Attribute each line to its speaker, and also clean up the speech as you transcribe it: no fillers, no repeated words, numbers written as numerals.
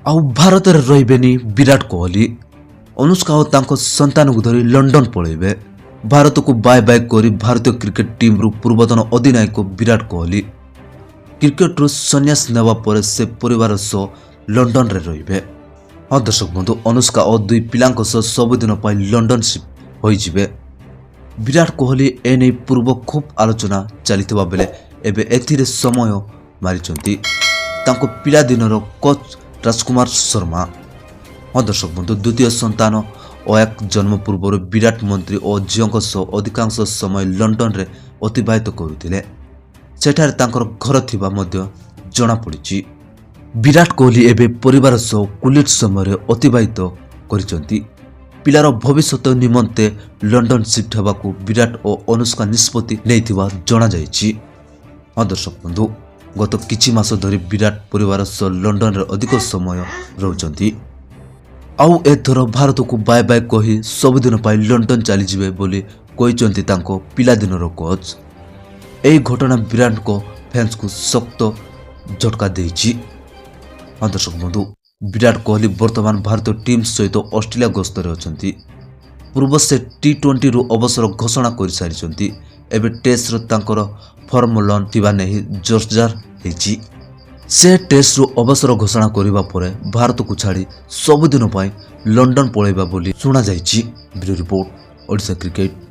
Speaker 1: आउ भारत रही विराट कोहली अनुष्का और तांको संतान को धरी लंडन पलैबे। भारत को बाय बाय करी भारतीय क्रिकेट टीम रु पूर्वतन अधिनायक विराट कोहली क्रिकेट रु संन्यास नेवा पर से परिवार सह लंडन रे रहिबे। हाँ दर्शक बंधु, अनुष्का और दुई पिलांको सह सबुदिन पाई लंडन शिफ्ट होइजिबे। विराट कोहली एने पूर्व खूब आलोचना चलिथिबा बेले एबे एथिरे समय मारिचंती तांको पिला दिनर कोच राजकुमार शर्मा। हाँ दर्शक बंधु, द्वितीय संतान और एक जन्म पूर्व विराट मंत्री और झीओं सह अधिकांश समय लंडन रे अतिबाहित करुथिले। सेठारे तांकर घर थिबा मध्य जणा पड़िछि। विराट कोहली एबे परिवार सह कुलिट समय अतिबाहित करिसंती। पिलार भविष्य निमंते लंडन शिफ्ट हेबाकू विराट और अनुष्का निष्पत्ति नेइथिबा जणा जाइछि। हाँ दर्शक बंधु, गत किछि मास धरी विराट परिवार सह लंडन रे अधिक समय रहउचंती। आउ एथर भारत को बाय बाय कही सबुदिन पाई लंडन चली जिवे बोली कहिचंती तांको पिला दिनर कोच। एई घटना विराट को फैंस को सख्त झटका देइछि। हाँ दर्शक बंधु, विराट कोहली वर्तमान भारतीय टीम सहित ऑस्ट्रेलिया गस्तरे अछंती। पूर्व से टी20 रु अवसर घोषणा कर सारिचंती। एबे टेस्ट रो तांकर फॉर्म लन थिबा नहीं जोरदार हेछि। से टेस्ट रु अवसर घोषणा करिबा परे भारत को छाड़ी सबुदिन पाई लंडन पळैबा बोली सुना जाइछि। Bureau report, Odisha cricket.